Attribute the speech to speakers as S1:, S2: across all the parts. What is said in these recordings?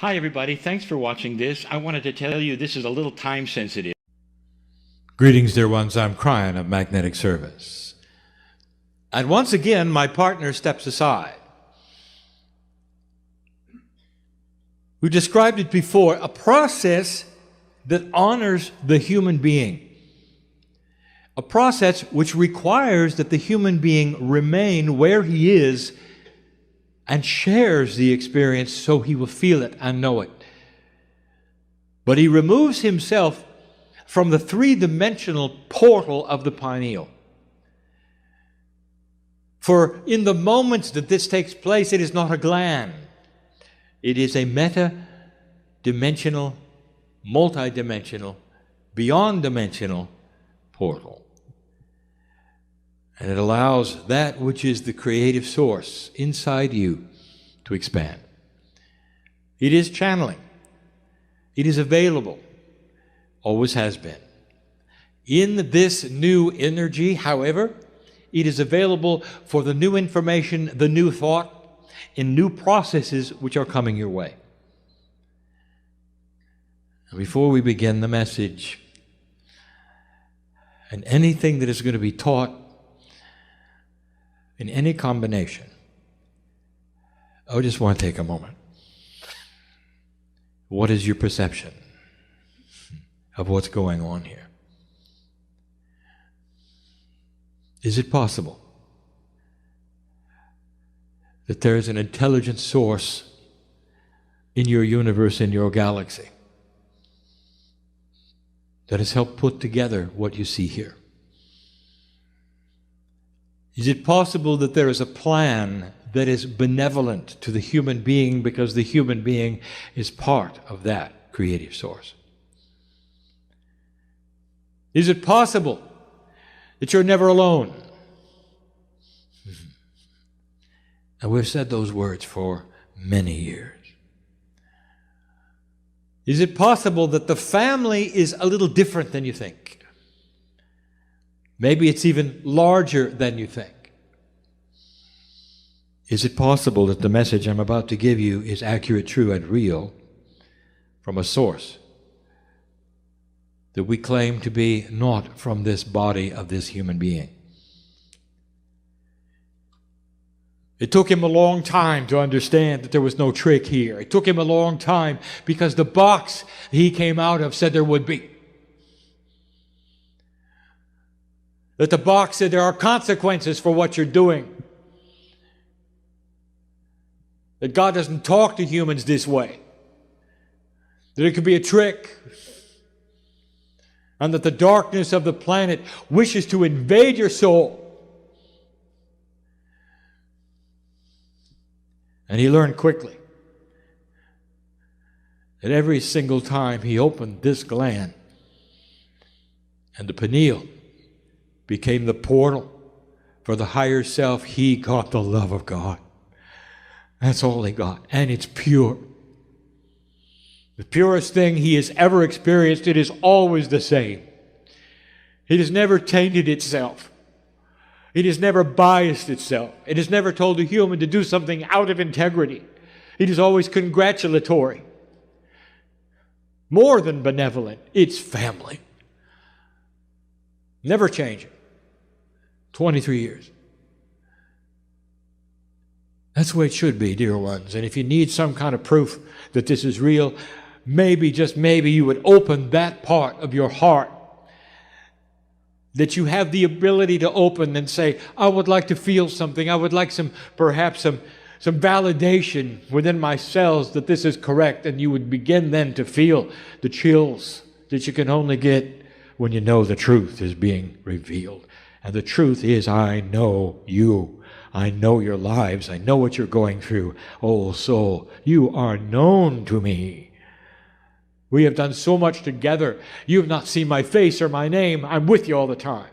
S1: Hi everybody, thanks for watching this. I wanted to tell you this is a little time sensitive.
S2: Greetings, dear ones. I'm Kryon of Magnetic Service. And once again, my partner steps aside. We described it before, a process that honors the human being. A process which requires that the human being remain where he is and shares the experience so he will feel it and know it. But he removes himself from the three-dimensional portal of the pineal. For in the moments that this takes place, it is not a gland. It is a meta-dimensional, multi-dimensional, beyond-dimensional portal. And it allows that which is the creative source inside you to expand. It is channeling. It is available. Always has been. In this new energy, however, it is available for the new information, the new thought, in new processes which are coming your way. And before we begin the message, and anything that is going to be taught in any combination, I just want to take a moment. What is your perception of what's going on here? Is it possible that there is an intelligent source in your universe, in your galaxy, that has helped put together what you see here? Is it possible that there is a plan that is benevolent to the human being because the human being is part of that creative source? Is it possible that you're never alone? And we've said those words for many years. Is it possible that the family is a little different than you think? Maybe it's even larger than you think. Is it possible that the message I'm about to give you is accurate, true, and real from a source that we claim to be not from this body of this human being? It took him a long time to understand that there was no trick here. It took him a long time because the box he came out of said there would be. That the box said there are consequences for what you're doing. That God doesn't talk to humans this way. That it could be a trick. And that the darkness of the planet wishes to invade your soul. And he learned quickly that every single time he opened this gland and the pineal became the portal for the higher self, he got the love of God. That's all he got. And it's pure. The purest thing he has ever experienced. It is always the same. It has never tainted itself. It has never biased itself. It has never told a human to do something out of integrity. It is always congratulatory. More than benevolent. It's family. Never changing. 23 years. That's the way it should be, dear ones. And if you need some kind of proof that this is real, maybe, just maybe, you would open that part of your heart that you have the ability to open and say, I would like to feel something. I would like perhaps some validation within my cells that this is correct. And you would begin then to feel the chills that you can only get when you know the truth is being revealed. And the truth is, I know you. I know your lives. I know what you're going through. Oh, soul, you are known to me. We have done so much together. You have not seen my face or my name. I'm with you all the time.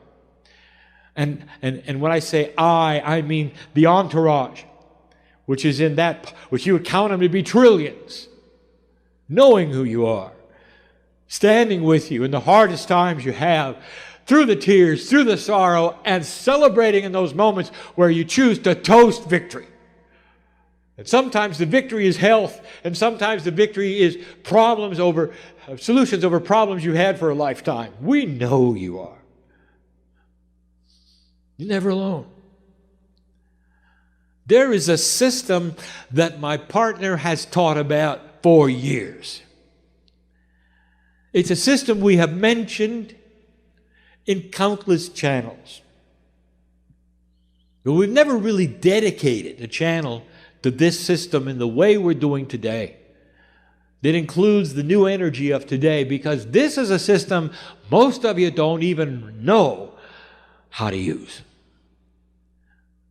S2: And when I say I mean the entourage, which is in that, which you would count them to be trillions, knowing who you are, standing with you in the hardest times you have, through the tears, through the sorrow, and celebrating in those moments where you choose to toast victory. And sometimes the victory is health, and sometimes the victory is solutions over problems you had for a lifetime. We know you are. You're never alone. There is a system that my partner has taught about for years. It's a system we have mentioned in countless channels. But we've never really dedicated a channel to this system in the way we're doing today. That includes the new energy of today, because this is a system most of you don't even know how to use.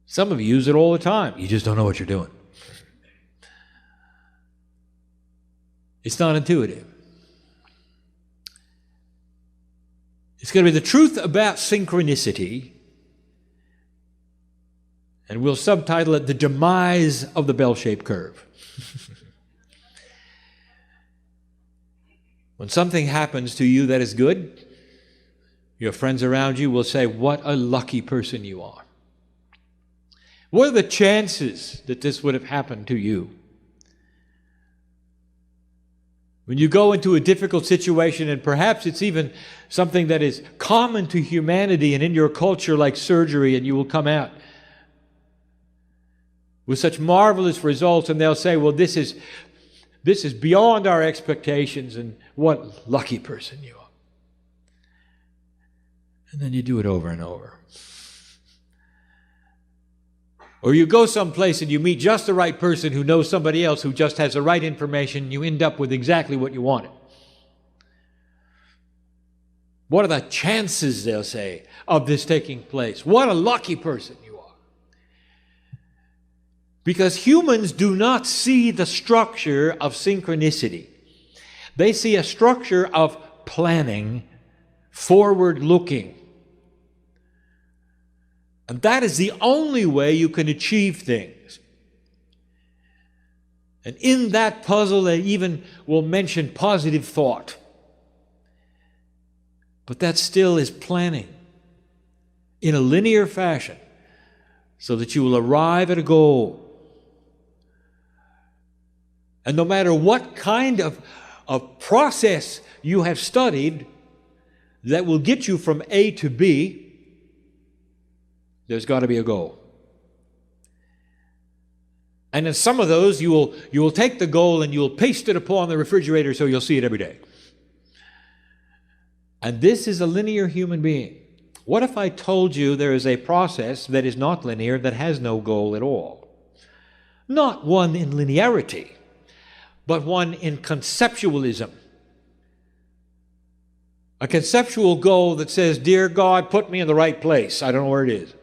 S2: Some of you use it all the time. You just don't know what you're doing. It's not intuitive. It's going to be the truth about synchronicity, and we'll subtitle it The Demise of the Bell-Shaped Curve. When something happens to you that is good, your friends around you will say, "What a lucky person you are. What are the chances that this would have happened to you?" When you go into a difficult situation, and perhaps it's even something that is common to humanity and in your culture, like surgery, and you will come out with such marvelous results, and they'll say, "Well, this is beyond our expectations, and what lucky person you are." And then you do it over and over. Or you go someplace and you meet just the right person who knows somebody else who just has the right information, and you end up with exactly what you wanted. What are the chances, they'll say, of this taking place? What a lucky person you are. Because humans do not see the structure of synchronicity. They see a structure of planning, forward-looking. And that is the only way you can achieve things. And in that puzzle, they even will mention positive thought. But that still is planning in a linear fashion so that you will arrive at a goal. And no matter what kind of process you have studied that will get you from A to B, there's got to be a goal. And in some of those, you will take the goal and you will paste it upon the refrigerator so you'll see it every day. And this is a linear human being. What if I told you there is a process that is not linear, that has no goal at all? Not one in linearity, but one in conceptualism. A conceptual goal that says, "Dear God, put me in the right place. I don't know where it is.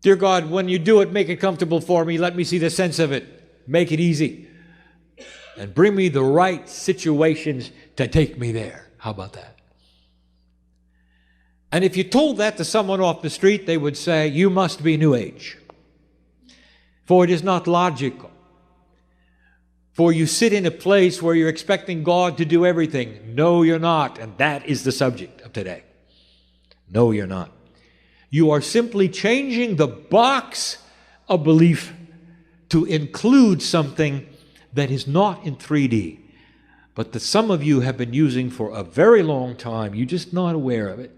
S2: Dear God, when you do it, make it comfortable for me. Let me see the sense of it. Make it easy. And bring me the right situations to take me there." How about that? And if you told that to someone off the street, they would say, "You must be New Age. For it is not logical. For you sit in a place where you're expecting God to do everything." No, you're not. And that is the subject of today. No, you're not. You are simply changing the box of belief to include something that is not in 3D, but that some of you have been using for a very long time. You're just not aware of it.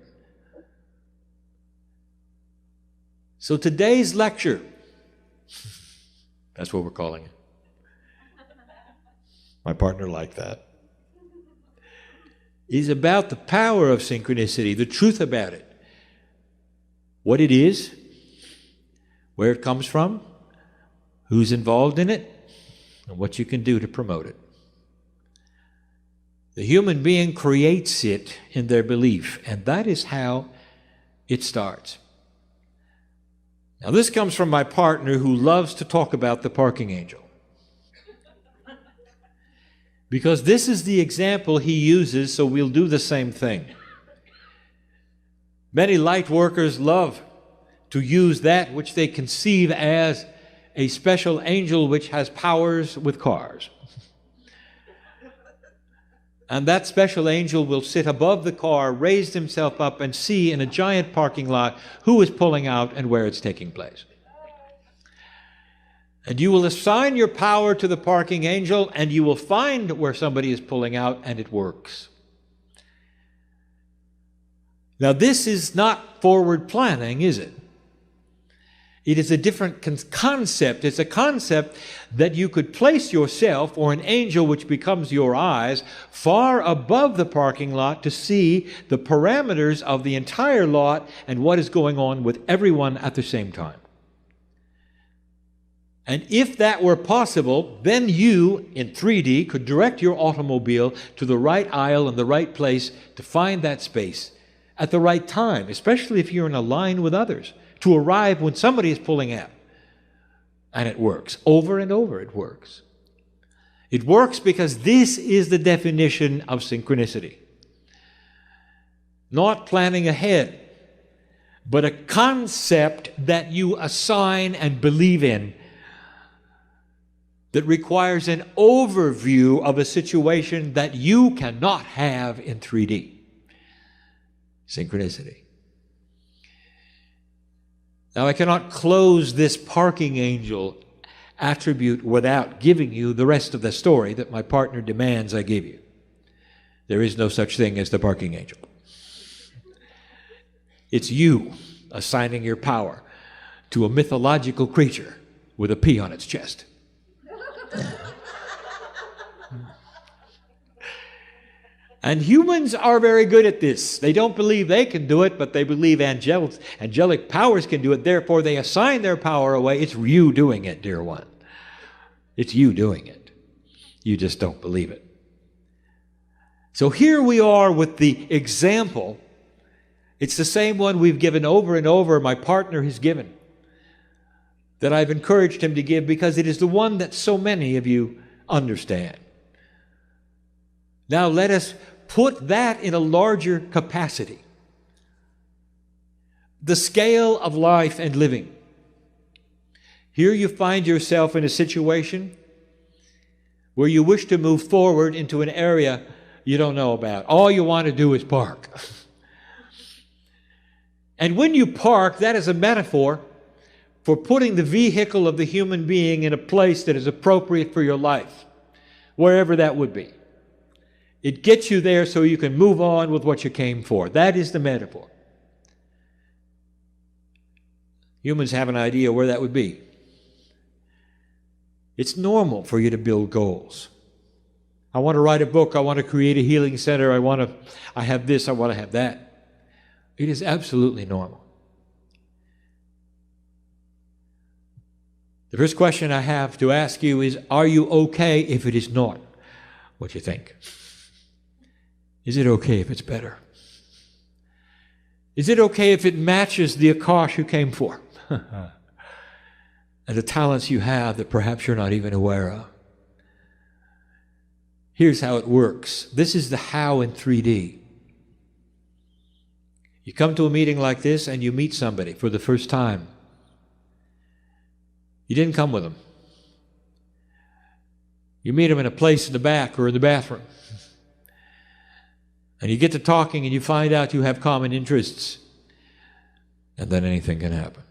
S2: So today's lecture, that's what we're calling it. My partner liked that. Is about the power of synchronicity, the truth about it. What it is, where it comes from, who's involved in it, and what you can do to promote it. The human being creates it in their belief, and that is how it starts. Now, this comes from my partner, who loves to talk about the parking angel. Because this is the example he uses, so we'll do the same thing. Many light workers love to use that which they conceive as a special angel which has powers with cars. And that special angel will sit above the car, raise himself up, and see in a giant parking lot who is pulling out and where it's taking place. And you will assign your power to the parking angel, and you will find where somebody is pulling out, and it works. Now, this is not forward planning, is it? It is a different concept. It's a concept that you could place yourself, or an angel which becomes your eyes, far above the parking lot to see the parameters of the entire lot and what is going on with everyone at the same time. And if that were possible, then you, in 3D, could direct your automobile to the right aisle and the right place to find that space at the right time, especially if you're in a line with others, to arrive when somebody is pulling out. And it works. Over and over it works. It works because this is the definition of synchronicity. Not planning ahead, but a concept that you assign and believe in that requires an overview of a situation that you cannot have in 3D. Synchronicity. Now, I cannot close this parking angel attribute without giving you the rest of the story that my partner demands I give you. There is no such thing as the parking angel. It's you assigning your power to a mythological creature with a P on its chest. And humans are very good at this. They don't believe they can do it, but they believe angelic powers can do it. Therefore, they assign their power away. It's you doing it, dear one. It's you doing it. You just don't believe it. So here we are with the example. It's the same one we've given over and over, my partner has given, that I've encouraged him to give because it is the one that so many of you understand. Now let us put that in a larger capacity. The scale of life and living. Here you find yourself in a situation where you wish to move forward into an area you don't know about. All you want to do is park. And when you park, that is a metaphor for putting the vehicle of the human being in a place that is appropriate for your life, wherever that would be. It gets you there so you can move on with what you came for. That is the metaphor. Humans have an idea where that would be. It's normal for you to build goals. I want to write a book. I want to create a healing center. I have this. I want to have that. It is absolutely normal. The first question I have to ask you is, are you okay if it is not what you think? Is it okay if it's better? Is it okay if it matches the Akash you came for? And the talents you have that perhaps you're not even aware of? Here's how it works. This is the how in 3D. You come to a meeting like this and you meet somebody for the first time. You didn't come with them. You meet them in a place in the back or in the bathroom. And you get to talking and you find out you have common interests. And then anything can happen.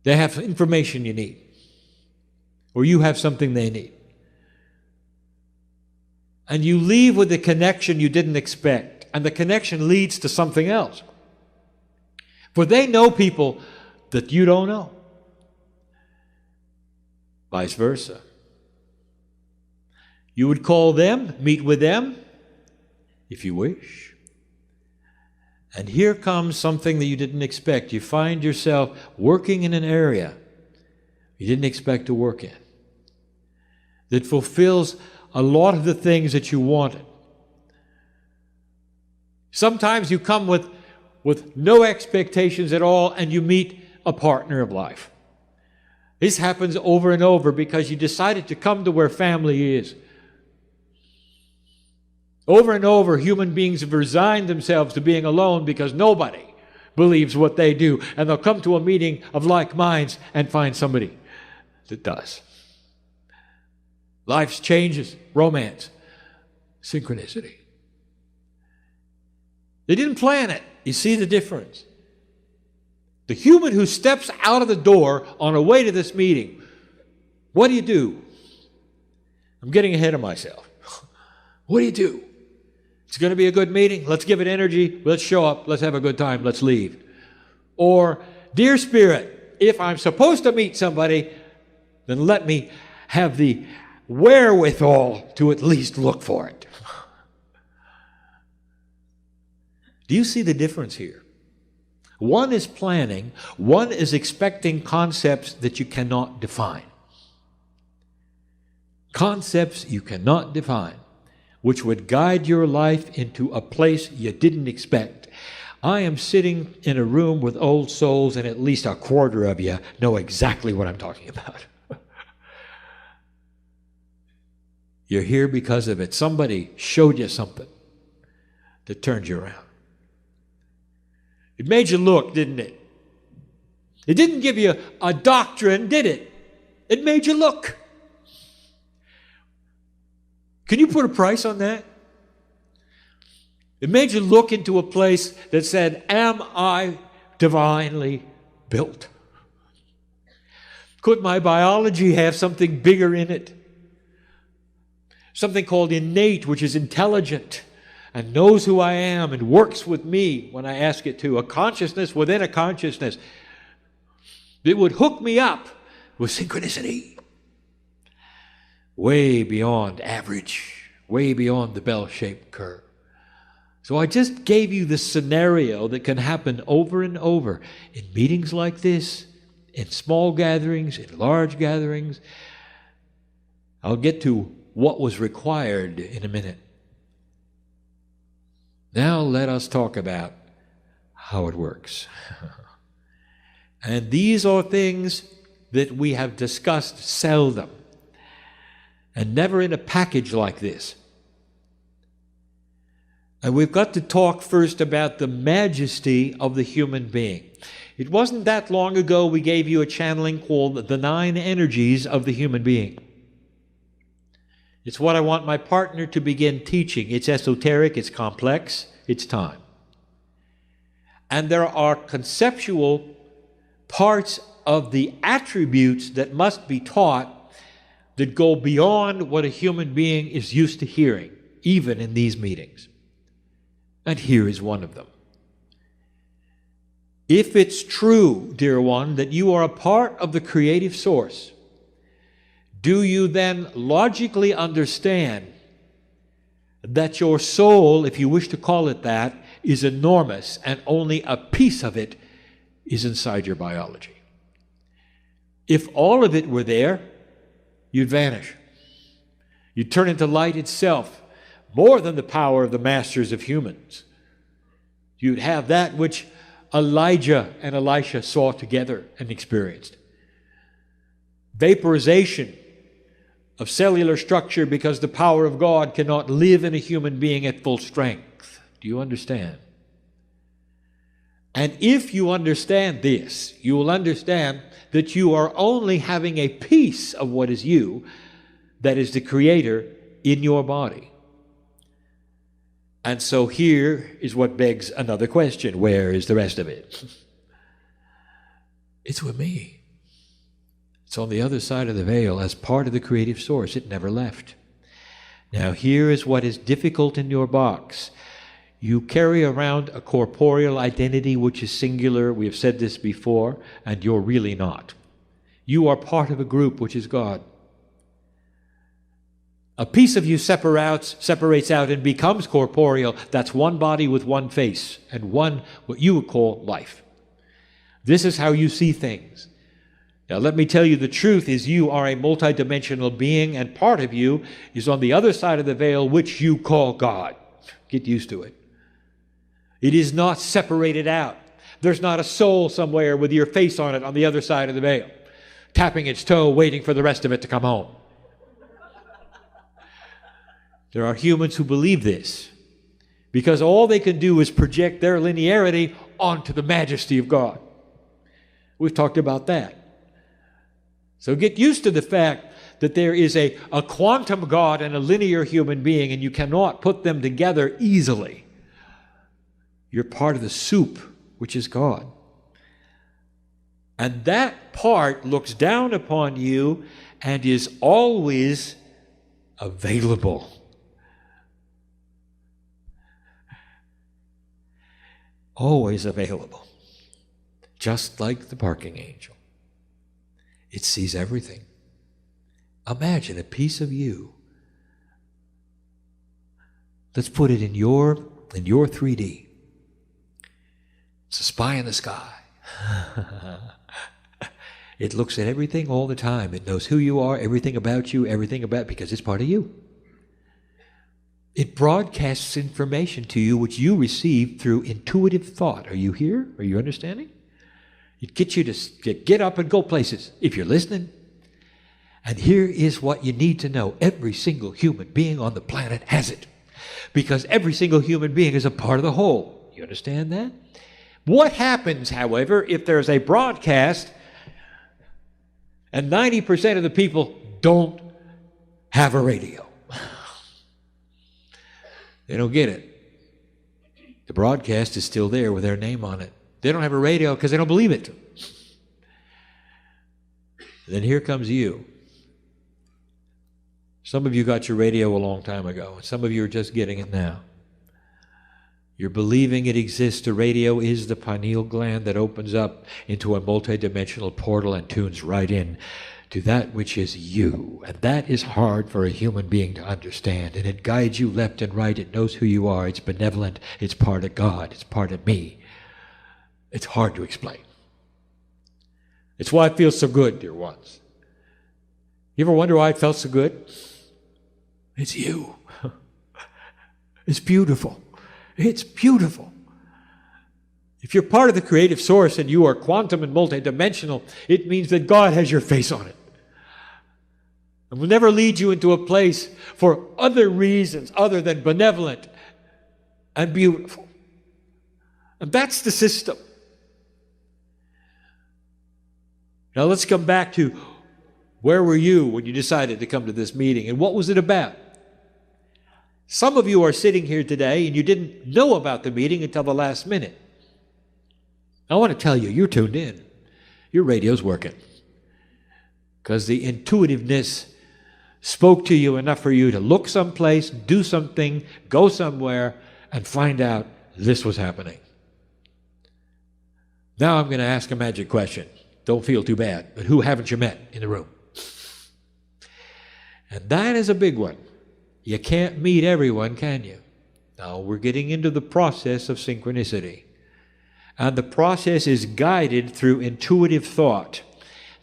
S2: They have information you need. Or you have something they need. And you leave with a connection you didn't expect. And the connection leads to something else. For they know people that you don't know. Vice versa. You would call them, meet with them, if you wish. And here comes something that you didn't expect. You find yourself working in an area you didn't expect to work in, that fulfills a lot of the things that you wanted. Sometimes you come with no expectations at all, and you meet a partner of life. This happens over and over because you decided to come to where family is. Over and over, human beings have resigned themselves to being alone because nobody believes what they do. And they'll come to a meeting of like minds and find somebody that does. Life's changes, romance, synchronicity. They didn't plan it. You see the difference? The human who steps out of the door on the way to this meeting, what do? I'm getting ahead of myself. What do? It's going to be a good meeting. Let's give it energy. Let's show up. Let's have a good time. Let's leave. Or, dear Spirit, if I'm supposed to meet somebody, then let me have the wherewithal to at least look for it. Do you see the difference here? One is planning. One is expecting concepts that you cannot define. Concepts you cannot define, which would guide your life into a place you didn't expect. I am sitting in a room with old souls, and at least a quarter of you know exactly what I'm talking about. You're here because of it. Somebody showed you something that turned you around. It made you look, didn't it? It didn't give you a doctrine, did it? It made you look. Can you put a price on that? It made you look into a place that said, am I divinely built? Could my biology have something bigger in it? Something called innate, which is intelligent and knows who I am and works with me when I ask it to. A consciousness within a consciousness. It would hook me up with synchronicity. Way beyond average, way beyond the bell-shaped curve. So I just gave you the scenario that can happen over and over in meetings like this, in small gatherings, in large gatherings. I'll get to what was required in a minute. Now let us talk about how it works. And these are things that we have discussed seldom, and never in a package like this. And we've got to talk first about the majesty of the human being. It wasn't that long ago we gave you a channeling called the 9 energies of the human being. It's what I want my partner to begin teaching. It's esoteric, it's complex, it's time. And there are conceptual parts of the attributes that must be taught that go beyond what a human being is used to hearing, even in these meetings. And here is one of them. If it's true, dear one, that you are a part of the creative source, do you then logically understand that your soul, if you wish to call it that, is enormous and only a piece of it is inside your biology? If all of it were there, you'd vanish. You'd turn into light itself, more than the power of the masters of humans. You'd have that which Elijah and Elisha saw together and experienced. Vaporization of cellular structure because the power of God cannot live in a human being at full strength. Do you understand? And if you understand this, you will understand that you are only having a piece of what is you, that is the Creator, in your body. And so here is what begs another question. Where is the rest of it? It's with me. It's on the other side of the veil as part of the creative source. It never left. Now here is what is difficult in your box. You carry around a corporeal identity which is singular. We have said this before, and you're really not. You are part of a group which is God. A piece of you separates out and becomes corporeal. That's one body with one face and one, what you would call, life. This is how you see things. Now let me tell you, the truth is you are a multidimensional being, and part of you is on the other side of the veil, which you call God. Get used to it. It is not separated out. There's not a soul somewhere with your face on it on the other side of the veil, tapping its toe, waiting for the rest of it to come home. There are humans who believe this because all they can do is project their linearity onto the majesty of God. We've talked about that. So get used to the fact that there is a quantum God and a linear human being, and you cannot put them together easily. You're part of the soup, which is God. And that part looks down upon you and is always available. Always available. Just like the parking angel. It sees everything. Imagine a piece of you. Let's put it in your 3D. It's a spy in the sky. It looks at everything all the time. It knows who you are, everything about you, because it's part of you. It broadcasts information to you which you receive through intuitive thought. Are you here? Are you understanding? It gets you to get up and go places if you're listening. And here is what you need to know. Every single human being on the planet has it. Because every single human being is a part of the whole. You understand that? What happens, however, if there's a broadcast and 90% of the people don't have a radio? They don't get it. The broadcast is still there with their name on it. They don't have a radio because they don't believe it. Then here comes you. Some of you got your radio a long time ago, and some of you are just getting it now. You're believing it exists. The radio is the pineal gland that opens up into a multidimensional portal and tunes right in to that which is you. And that is hard for a human being to understand. And it guides you left and right. It knows who you are. It's benevolent. It's part of God. It's part of me. It's hard to explain. It's why it feels so good, dear ones. You ever wonder why it felt so good? It's you. It's beautiful. It's beautiful. If you're part of the creative source and you are quantum and multidimensional, it means that God has your face on it. And will never lead you into a place for other reasons other than benevolent and beautiful. And that's the system. Now let's come back to where were you when you decided to come to this meeting, and what was it about? Some of you are sitting here today and you didn't know about the meeting until the last minute. I want to tell you, you're tuned in. Your radio's working. Because the intuitiveness spoke to you enough for you to look someplace, do something, go somewhere, and find out this was happening. Now I'm going to ask a magic question. Don't feel too bad, but who haven't you met in the room? And that is a big one. You can't meet everyone, can you? Now, we're getting into the process of synchronicity. And the process is guided through intuitive thought,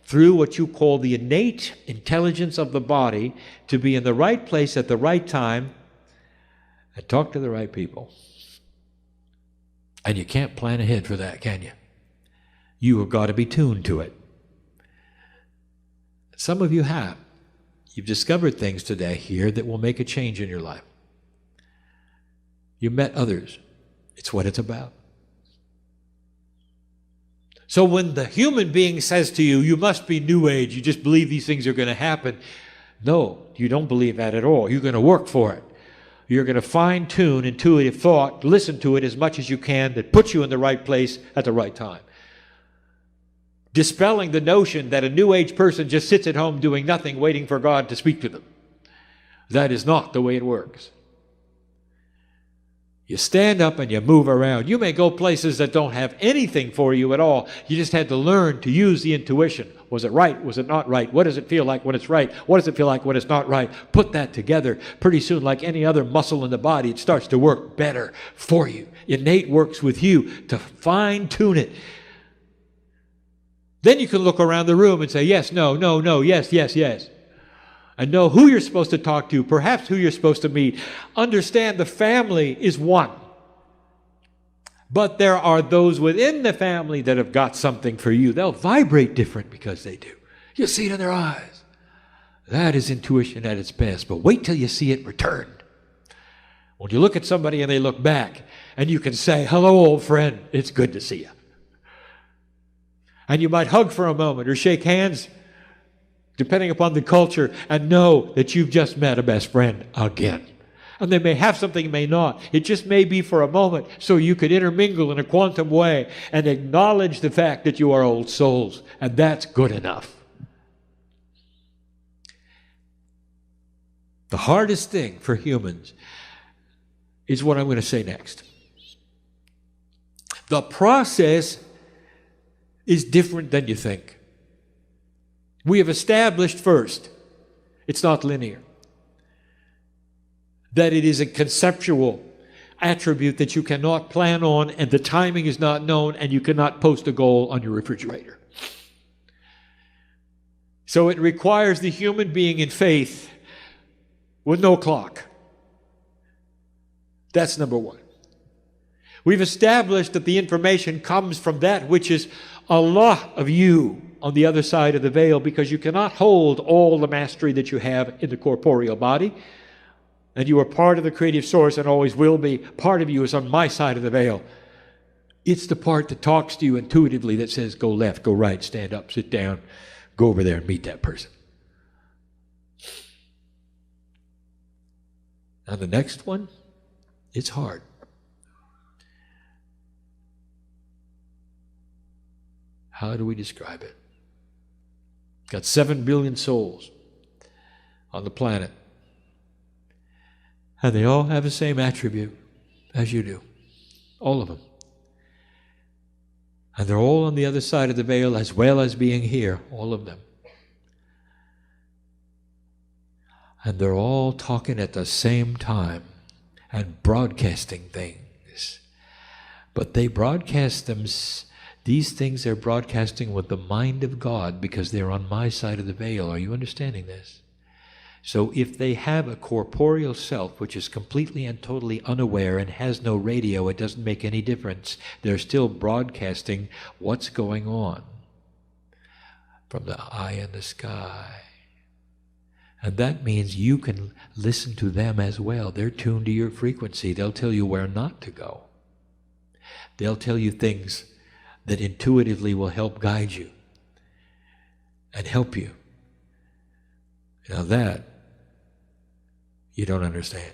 S2: through what you call the innate intelligence of the body to be in the right place at the right time and talk to the right people. And you can't plan ahead for that, can you? You have got to be tuned to it. Some of you have. You've discovered things today here that will make a change in your life. You met others. It's what it's about. So when the human being says to you, you must be New Age, you just believe these things are going to happen. No, you don't believe that at all. You're going to work for it. You're going to fine-tune intuitive thought, listen to it as much as you can, that puts you in the right place at the right time. Dispelling the notion that a New Age person just sits at home doing nothing, waiting for God to speak to them. That is not the way it works. You stand up and you move around. You may go places that don't have anything for you at all. You just had to learn to use the intuition. Was it right? Was it not right? What does it feel like when it's right? What does it feel like when it's not right? Put that together. Pretty soon, like any other muscle in the body, it starts to work better for you. Innate works with you to fine-tune it. Then you can look around the room and say, yes, no, no, no, yes, yes, yes. And know who you're supposed to talk to, perhaps who you're supposed to meet. Understand the family is one. But there are those within the family that have got something for you. They'll vibrate different because they do. You'll see it in their eyes. That is intuition at its best. But wait till you see it returned. When you look at somebody and they look back, and you can say, hello, old friend, it's good to see you. And you might hug for a moment or shake hands. depending upon the culture, and know that you've just met a best friend again. And they may have something, may not. It just may be for a moment, so you could intermingle in a quantum way and acknowledge the fact that you are old souls. And that's good enough. The hardest thing for humans is what I'm going to say next. The process is different than you think. We have established first, it's not linear. That it is a conceptual attribute that you cannot plan on, and the timing is not known, and you cannot post a goal on your refrigerator. So it requires the human being in faith with no clock. That's number one. We've established that the information comes from that which is a lot of you on the other side of the veil, because you cannot hold all the mastery that you have in the corporeal body. And you are part of the creative source and always will be. Part of you is on my side of the veil. It's the part that talks to you intuitively that says, go left, go right, stand up, sit down, go over there and meet that person. Now the next one, it's hard. How do we describe it? Got 7 billion souls on the planet. And they all have the same attribute as you do. All of them. And they're all on the other side of the veil as well as being here. All of them. And they're all talking at the same time and broadcasting things. But they broadcast them, these things they're broadcasting with the mind of God, because they're on my side of the veil. Are you understanding this? So if they have a corporeal self which is completely and totally unaware and has no radio, it doesn't make any difference. They're still broadcasting what's going on from the eye in the sky. And that means you can listen to them as well. They're tuned to your frequency. They'll tell you where not to go. They'll tell you things that intuitively will help guide you and help you. Now that you don't understand.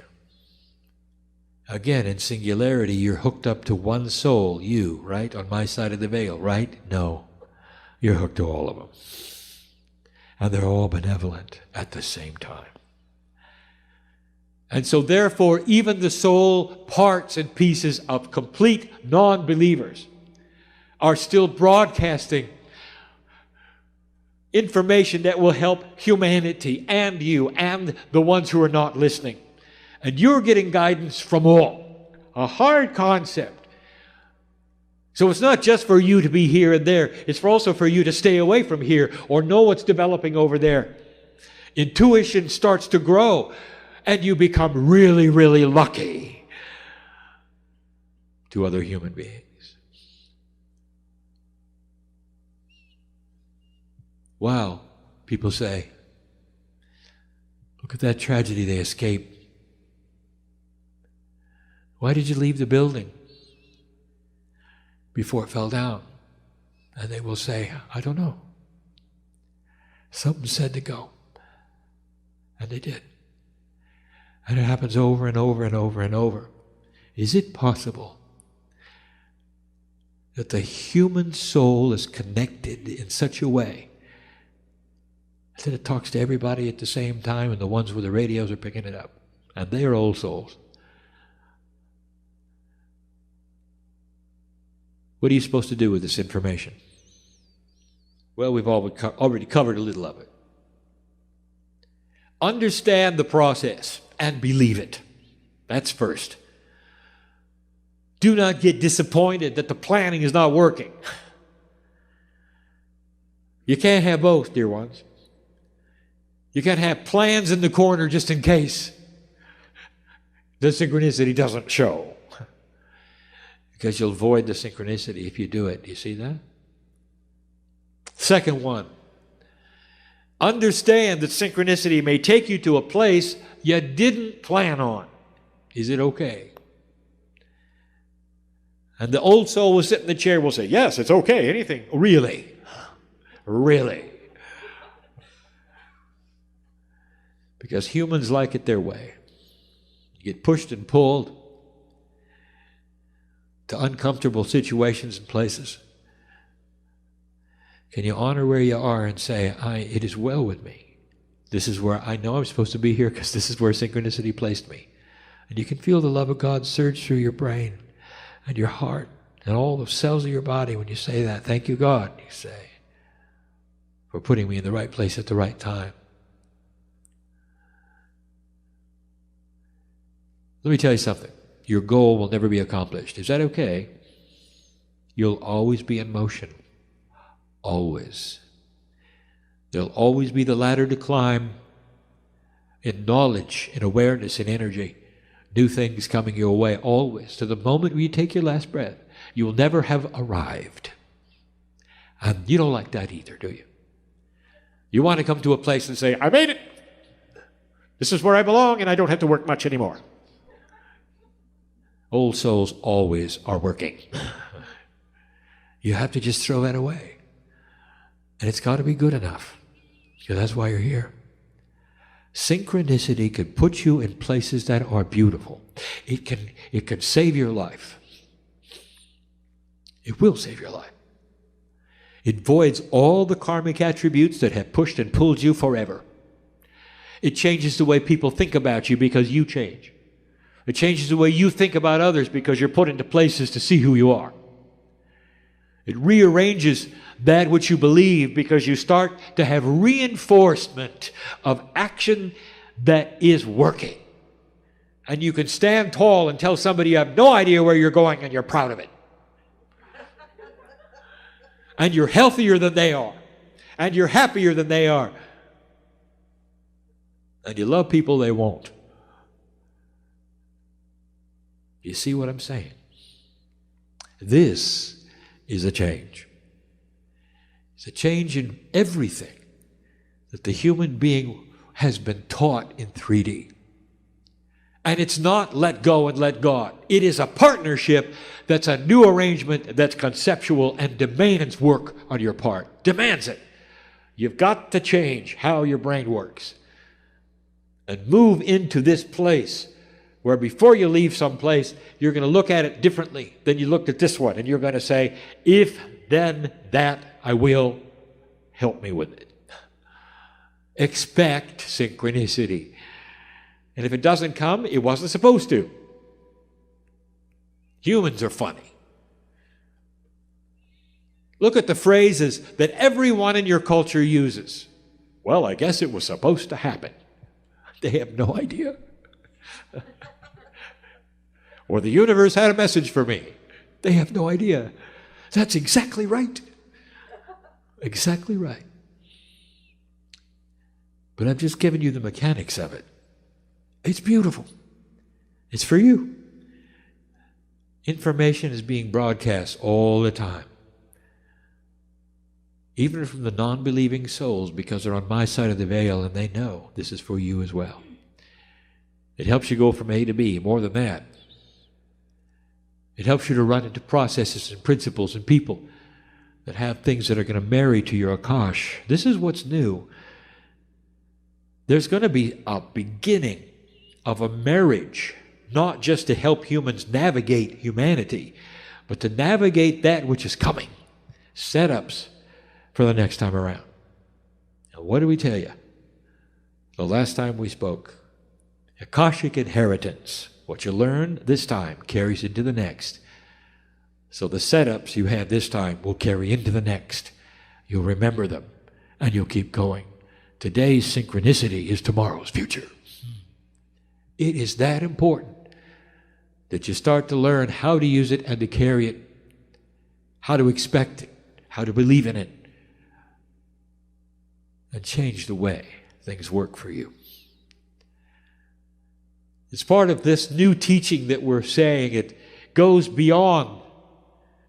S2: Again, in singularity, you're hooked up to one soul, you, right? On my side of the veil, right? No. You're hooked to all of them. And they're all benevolent at the same time. And so therefore, even the soul parts and pieces of complete non-believers are still broadcasting information that will help humanity and you and the ones who are not listening. And you're getting guidance from all. A hard concept. So it's not just for you to be here and there. It's also for you to stay away from here or know what's developing over there. Intuition starts to grow and you become really, really lucky to other human beings. Wow, people say, look at that tragedy they escaped. Why did you leave the building before it fell down? And they will say, I don't know. Something said to go. And they did. And it happens over and over and over and over. Is it possible that the human soul is connected in such a way that it talks to everybody at the same time, and the ones with the radios are picking it up? And they are old souls. What are you supposed to do with this information? Well, we've already covered a little of it. Understand the process and believe it. That's first. Do not get disappointed that the planning is not working. You can't have both, dear ones. You can't have plans in the corner just in case the synchronicity doesn't show. Because you'll void the synchronicity if you do it. Do you see that? Second one. Understand that synchronicity may take you to a place you didn't plan on. Is it okay? And the old soul will sit in the chair and will say, yes, it's okay, anything. Really? Really? Because humans like it their way. You get pushed and pulled to uncomfortable situations and places. Can you honor where you are and say, it is well with me. This is where I know I'm supposed to be here because this is where synchronicity placed me. And you can feel the love of God surge through your brain and your heart and all the cells of your body when you say that. Thank you, God, you say, for putting me in the right place at the right time. Let me tell you something. Your goal will never be accomplished. Is that okay? You'll always be in motion. Always. There'll always be the ladder to climb in knowledge, in awareness, in energy. New things coming your way, always. To the moment where you take your last breath, you will never have arrived. And you don't like that either, do you? You want to come to a place and say, I made it. This is where I belong and I don't have to work much anymore. Old souls always are working. You have to just throw that away. And it's got to be good enough. Because that's why you're here. Synchronicity can put you in places that are beautiful. It can save your life. It will save your life. It voids all the karmic attributes that have pushed and pulled you forever. It changes the way people think about you because you change. It changes the way you think about others because you're put into places to see who you are. It rearranges that which you believe because you start to have reinforcement of action that is working. And you can stand tall and tell somebody you have no idea where you're going and you're proud of it. And you're healthier than they are. And you're happier than they are. And you love people they won't. You see what I'm saying? This is a change. It's a change in everything that the human being has been taught in 3D. And it's not let go and let God. It is a partnership that's a new arrangement that's conceptual and demands work on your part. Demands it. You've got to change how your brain works. And move into this place where before you leave someplace, you're going to look at it differently than you looked at this one. And you're going to say, if, then, that, I will. Help me with it. Expect synchronicity. And if it doesn't come, it wasn't supposed to. Humans are funny. Look at the phrases that everyone in your culture uses. Well, I guess it was supposed to happen. They have no idea. Or the universe had a message for me. They have no idea. That's exactly right. Exactly right. But I've just given you the mechanics of it. It's beautiful. It's for you. Information is being broadcast all the time. Even from the non-believing souls, because they're on my side of the veil and they know this is for you as well. It helps you go from A to B. More than that, it helps you to run into processes and principles and people that have things that are going to marry to your Akash. This is what's new. There's going to be a beginning of a marriage, not just to help humans navigate humanity, but to navigate that which is coming. Setups for the next time around. And what do we tell you? The last time we spoke, Akashic inheritance. What you learn this time carries into the next. So the setups you had this time will carry into the next. You'll remember them, and you'll keep going. Today's synchronicity is tomorrow's future. It is that important that you start to learn how to use it and to carry it, how to expect it, how to believe in it, and change the way things work for you. It's part of this new teaching that we're saying. It goes beyond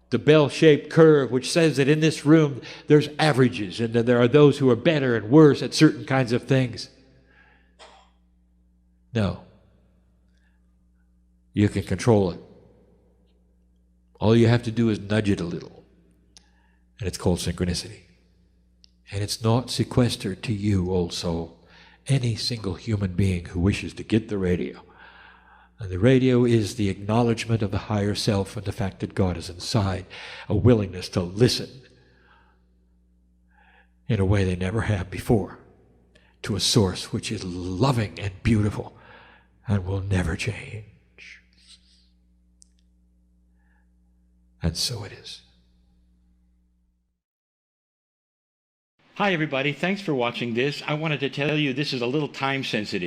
S2: the bell-shaped curve, which says that in this room there's averages and that there are those who are better and worse at certain kinds of things. No. You can control it. All you have to do is nudge it a little. And it's called synchronicity. And it's not sequestered to you, old soul. any single human being who wishes to get the radio. And the radio is the acknowledgement of the higher self and the fact that God is inside, a willingness to listen in a way they never have before to a source which is loving and beautiful and will never change. And so it is.
S1: Hi, everybody. Thanks for watching this. I wanted to tell you this is a little time sensitive.